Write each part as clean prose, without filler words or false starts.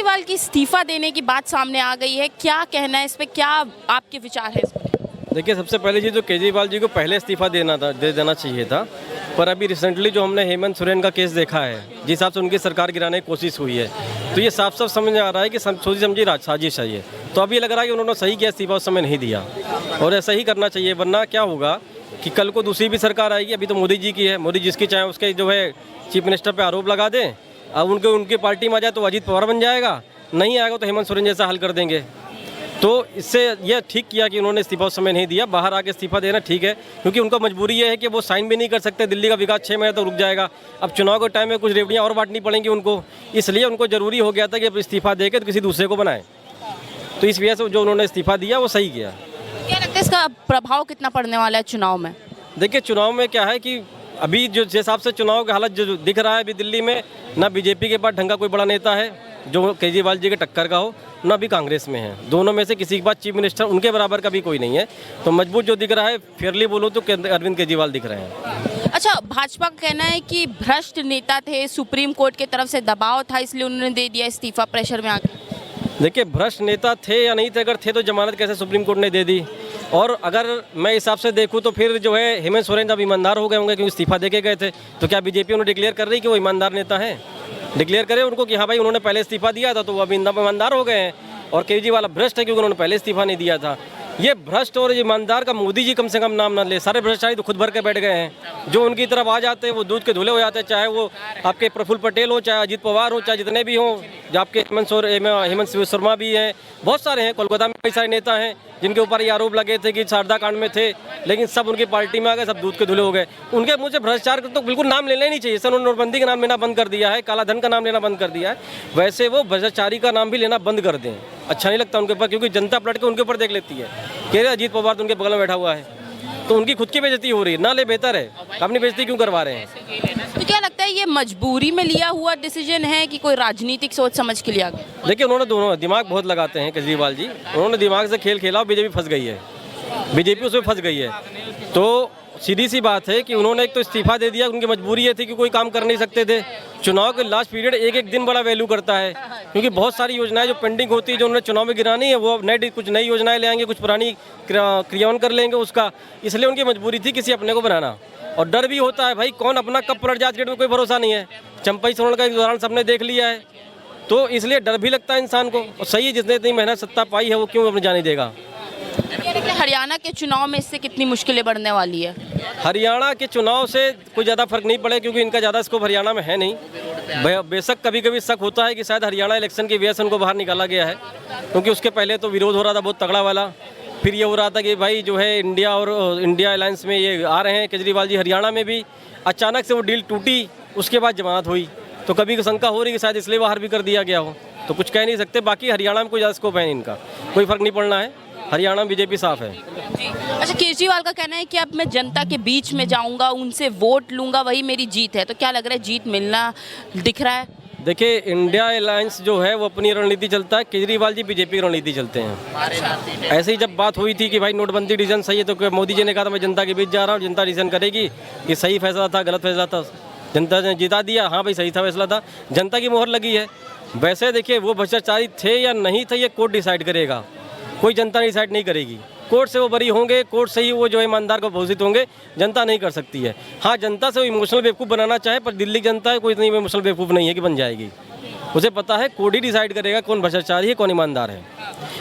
केजरीवाल की इस्तीफा देने की बात सामने आ गई है, क्या कहना है इस पे, क्या आपके विचार है इस पे? देखिए, सबसे पहले चीज़ तो केजरीवाल जी को पहले इस्तीफा दे देना चाहिए था। पर अभी रिसेंटली जो हमने हेमंत सोरेन का केस देखा है, जिस हिसाब से उनकी सरकार गिराने की कोशिश हुई है, तो ये साफ साफ समझ में आ रहा है कि सोची समझी साजिश है ये। तो अभी लग रहा है कि उन्होंने सही किया, इस्तीफा उस समय नहीं दिया, और ऐसा ही करना चाहिए। वरना क्या होगा कि कल को दूसरी भी सरकार आएगी। अभी तो मोदी जी की है, मोदी जिसकी चाहे उसके जो है चीफ मिनिस्टर पर आरोप लगा दें। अब उनकी पार्टी में आ जाए तो अजीत पवार बन जाएगा, नहीं आएगा तो हेमंत सोरेन जैसा हल कर देंगे। तो इससे यह ठीक किया कि उन्होंने इस्तीफा उस समय नहीं दिया। बाहर आके इस्तीफा देना ठीक है, क्योंकि उनका मजबूरी ये है कि वो साइन भी नहीं कर सकते। दिल्ली का विकास 6 महीने तक रुक जाएगा। अब चुनाव के टाइम में कुछ रेवड़ियाँ और बांटनी पड़ेंगी उनको, इसलिए उनको ज़रूरी हो गया था कि अब इस्तीफा दे के तो किसी दूसरे को बनाए। तो इस वजह से जो उन्होंने इस्तीफा दिया वो सही किया। क्या लगता है इसका प्रभाव कितना पड़ने वाला है चुनाव में? देखिए, चुनाव में क्या है कि अभी जो जिस हिसाब से चुनाव की हालत जो दिख रहा है अभी दिल्ली में, ना बीजेपी के पास ढंग का कोई बड़ा नेता है जो केजरीवाल जी के टक्कर का हो, ना भी कांग्रेस में है। दोनों में से किसी के पास चीफ मिनिस्टर उनके बराबर का भी कोई नहीं है। तो मजबूत जो दिख रहा है, फेयरली बोलो तो अरविंद केजरीवाल दिख रहे हैं। अच्छा, भाजपा का कहना है कि भ्रष्ट नेता थे, सुप्रीम कोर्ट की तरफ से दबाव था, इसलिए उन्होंने दे दिया इस्तीफा, प्रेशर में आकर। देखिए, भ्रष्ट नेता थे या नहीं थे, अगर थे तो जमानत कैसे सुप्रीम कोर्ट ने दे दी? और अगर मैं हिसाब से देखूं तो फिर जो है हेमंत सोरेन जब ईमानदार हो गए होंगे, क्योंकि इस्तीफा दे के गए थे, तो क्या बीजेपी उन्हें डिक्लेयर कर रही कि वो ईमानदार नेता है? डिक्लेयर करे उनको कि हाँ भाई उन्होंने पहले इस्तीफा दिया था, तो वो अभी ईमानदार हो गए हैं। और केजरीवाल भ्रष्ट है क्योंकि उन्होंने पहले इस्तीफा नहीं दिया था। ये भ्रष्ट और ईमानदार का मोदी जी कम से कम नाम ना ले। सारे भ्रष्टाचारी तो खुद भर के बैठ गए हैं। जो उनकी तरफ आ जाते हैं वो दूध के धुले हो जाते हैं, चाहे वो आपके प्रफुल्ल पटेल हो, चाहे अजीत पवार हो, चाहे जितने भी हों, जो आपके हेमंत शर्मा भी हैं, बहुत सारे हैं। कोलकाता में कई सारे नेता हैं जिनके ऊपर ये आरोप लगे थे कि शारदा कांड में थे, लेकिन सब उनकी पार्टी में आ गए, सब दूध के धुले हो गए। उनके मुझे भ्रष्टाचार तो बिल्कुल नाम लेना ही नहीं चाहिए। सर, उन्होंने नोटबंदी का नाम लेना बंद कर दिया है, काला धन का नाम लेना बंद कर दिया है। वैसे वो भ्रष्टाचारी का नाम भी लेना बंद कर दें, अच्छा नहीं लगता उनके ऊपर, क्योंकि जनता पलट के उनके ऊपर देख लेती है। कह रहे अजीत पवार तो उनके बगल में बैठा हुआ है, तो उनकी खुद की बेइज्जती हो रही है। ना ले, बेहतर है। अपनी बेइज्जती क्यों करवा रहे हैं? तो क्या लगता है ये मजबूरी में लिया हुआ डिसीजन है कि कोई राजनीतिक सोच समझ के लिया गया? देखिए, उन्होंने दोनों दिमाग बहुत लगाते हैं केजरीवाल जी। उन्होंने दिमाग से खेल खेला और बीजेपी फंस गई है, बीजेपी उसमें फंस गई है। तो सीधी सी बात है कि उन्होंने एक तो इस्तीफा दे दिया, उनकी मजबूरी ये थी कि कोई काम कर नहीं सकते थे। चुनाव के लास्ट पीरियड एक एक दिन बड़ा वैल्यू करता है, क्योंकि बहुत सारी योजनाएं जो पेंडिंग होती है, जो उन्होंने चुनाव में गिरानी है, वो कुछ नई योजनाएं ले आएंगे, कुछ पुरानी क्रियान्वयन कर लेंगे उसका। इसलिए उनकी मजबूरी थी किसी अपने को बनाना। और डर भी होता है भाई, कौन अपना कब पलट जाए में कोई भरोसा नहीं है। चंपई सोरेन का एक उदाहरण सबने देख लिया है, तो इसलिए डर भी लगता है इंसान को। और सही है, जिसने इतनी मेहनत सत्ता पाई है वो क्यों अपनी जान देगा। हरियाणा के चुनाव में इससे कितनी मुश्किलें बढ़ने वाली है? हरियाणा के चुनाव से कोई ज़्यादा फर्क नहीं पड़े, क्योंकि इनका ज़्यादा स्कोप हरियाणा में है नहीं। बेशक कभी कभी शक होता है कि शायद हरियाणा इलेक्शन की वजह से उनको बाहर निकाला गया है, क्योंकि उसके पहले तो विरोध हो रहा था बहुत तगड़ा वाला। फिर ये हो रहा था कि भाई जो है इंडिया अलायंस में ये आ रहे हैं केजरीवाल जी, हरियाणा में भी अचानक से वो डील टूटी, उसके बाद जमानत हुई। तो कभी शंका हो रही कि शायद इसलिए बाहर भी कर दिया गया हो, तो कुछ कह नहीं सकते। बाकी हरियाणा में कोई ज़्यादा स्कोप है इनका, कोई फर्क नहीं पड़ना है। हरियाणा में बीजेपी साफ है। अच्छा, केजरीवाल का कहना है कि अब मैं जनता के बीच में जाऊंगा, उनसे वोट लूंगा, वही मेरी जीत है। तो क्या लग रहा है, जीत मिलना दिख रहा है? देखिए, इंडिया अलायंस जो है वो अपनी रणनीति चलता है, केजरीवाल जी बीजेपी की रणनीति चलते हैं। ऐसे ही जब बात हुई थी कि भाई नोटबंदी डिसीजन सही है, तो मोदी जी ने कहा था मैं जनता के बीच जा रहा हूँ, जनता डिसीजन करेगी कि सही फैसला था गलत फैसला था। जनता ने जिता दिया, हाँ भाई सही था फैसला था, जनता की मोहर लगी है। वैसे देखिए, वो भ्रष्टाचारी थे या नहीं थे ये कोर्ट डिसाइड करेगा, कोई जनता डिसाइड नहीं करेगी। कोर्ट से वो बरी होंगे, कोर्ट से ही वो जो है ईमानदार को घोषित होंगे, जनता नहीं कर सकती है। हाँ, जनता से वो इमोशनल बेवकूफ़ बनाना चाहे, पर दिल्ली जनता है कोई इतनी इमोशनल बेवकूफ़ नहीं है कि बन जाएगी। उसे पता है कोर्ट ही डिसाइड करेगा कौन भ्रष्टाचारी है, कौन ईमानदार है।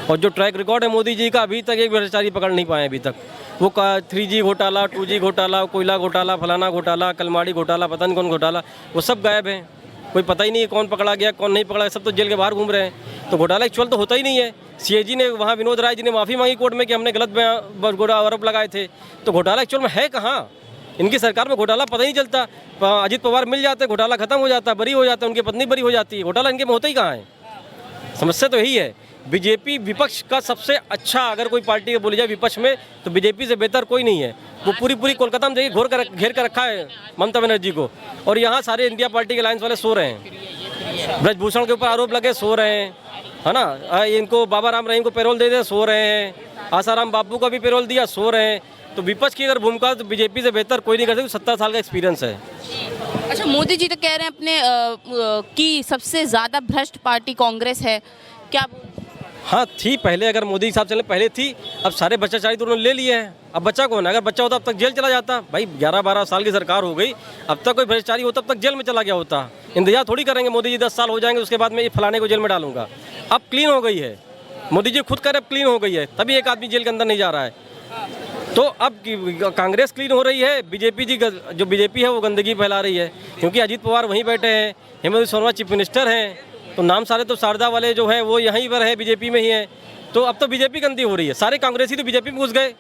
और जो ट्रैक रिकॉर्ड है मोदी जी का, अभी तक एक भ्रष्टाचारी पकड़ नहीं पाए अभी तक। वो 3G घोटाला, 2G घोटाला, कोयला घोटाला, फलाना घोटाला, कलमाड़ी घोटाला, पता नहीं कौन घोटाला, वो सब गायब हैं। कोई पता ही नहीं है कौन पकड़ा गया कौन नहीं पकड़ा, सब तो जेल के बाहर घूम रहे हैं। तो घोटाला एक्चुअल तो होता ही नहीं है। CAG ने वहाँ विनोद राय जी ने माफ़ी मांगी कोर्ट में कि हमने गलत आरोप लगाए थे। तो घोटाला एक्चुअल में है कहाँ? इनकी सरकार में घोटाला पता ही नहीं चलता। अजीत पवार मिल जाते, घोटाला खत्म हो जाता, बरी हो जाता, उनकी पत्नी बरी हो जाती है, घोटाला इनके में होता ही कहाँ है? समस्या तो यही है। बीजेपी विपक्ष का सबसे अच्छा, अगर कोई पार्टी बोली जाए विपक्ष में, तो बीजेपी से बेहतर कोई नहीं है। वो पूरी कोलकाता में जाइए घेर कर रखा है ममता बनर्जी को, और यहाँ सारे इंडिया पार्टी के अलायंस वाले सो रहे हैं। ब्रजभूषण के ऊपर आरोप लगे, सो रहे हैं, है ना। इनको बाबा राम रहीम को पैरोल दे दे, सो रहे हैं। आसाराम बापू का भी पैरोल दिया, सो रहे हैं। तो विपक्ष की अगर भूमिका तो बीजेपी से बेहतर कोई नहीं कर सकती। 70 साल का एक्सपीरियंस है। अच्छा, मोदी जी तो कह रहे हैं कि सबसे ज़्यादा भ्रष्ट पार्टी कांग्रेस है, क्या हाँ थी पहले, अगर मोदी साहब चले पहले थी, अब सारे भ्रष्टाचारी तो उन्होंने ले लिए हैं। अब बच्चा कौन है? अगर बच्चा होता अब तक जेल चला जाता भाई। 11-12 साल की सरकार हो गई, अब तक कोई भ्रष्टाचारी होता अब तक जेल में चला गया होता। इंतजार थोड़ी करेंगे मोदी जी 10 साल हो जाएंगे उसके बाद में ये फलाने को जेल में डालूंगा। अब क्लीन हो गई है, मोदी जी खुद कह रहे अब क्लीन हो गई है, तभी एक आदमी जेल के अंदर नहीं जा रहा है। तो अब कांग्रेस क्लीन हो रही है, बीजेपी जी जो बीजेपी है वो गंदगी फैला रही है, क्योंकि अजीत पवार वहीं बैठे हैं, हेमंत सोरेन चीफ मिनिस्टर हैं, तो नाम सारे तो शारदा वाले जो है वो यहीं पर है, बीजेपी में ही है। तो अब तो बीजेपी गंदी हो रही है, सारे कांग्रेसी तो बीजेपी में घुस गए।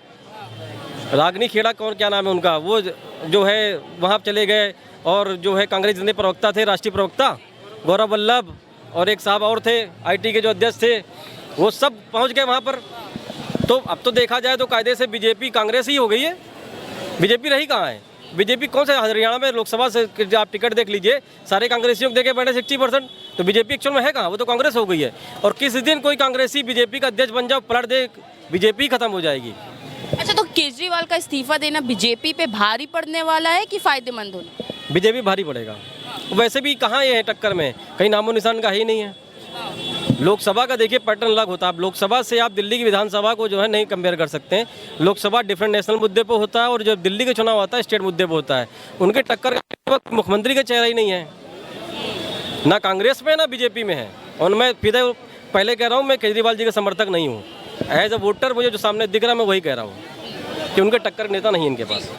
रागनी खेड़ा कौन, क्या नाम है उनका, वो जो है वहाँ चले गए, और जो है कांग्रेस जितने प्रवक्ता थे, राष्ट्रीय प्रवक्ता गौरव वल्लभ और एक साहब और थे IT के जो अध्यक्ष थे, वो सब पहुँच गए वहाँ पर। तो अब तो देखा जाए तो कायदे से बीजेपी कांग्रेस ही हो गई है, बीजेपी रही कहाँ है? बीजेपी कौन से हरियाणा में लोकसभा से आप टिकट देख लीजिए, सारे कांग्रेसियों को देके बैठे 60%, तो बीजेपी एक्चुअल में है कहाँ? वो तो कांग्रेस हो गई है। और किस दिन कोई कांग्रेसी बीजेपी का अध्यक्ष बन जाओ, पलट दे, बीजेपी खत्म हो जाएगी। अच्छा, तो केजरीवाल का इस्तीफा देना बीजेपी पे भारी पड़ने वाला है कि फायदेमंद होना? बीजेपी भारी पड़ेगा, वैसे भी कहाँ ये है टक्कर में, कहीं नामो निशान का ही नहीं है। लोकसभा का देखिए पैटर्न अलग होता है। अब लोकसभा से आप दिल्ली की विधानसभा को जो है नहीं कंपेयर कर सकते हैं। लोकसभा डिफरेंट नेशनल मुद्दे पे होता है, और जो दिल्ली का चुनाव होता है स्टेट मुद्दे पे होता है। उनके टक्कर का मुख्यमंत्री का चेहरा ही नहीं है, ना कांग्रेस में ना बीजेपी में है। और मैं फिर पहले कह रहा हूँ, मैं केजरीवाल जी का समर्थक नहीं हूँ। एज अ वोटर मुझे जो सामने दिख रहा है मैं वही कह रहा हूँ कि उनके टक्कर नेता नहीं है इनके पास।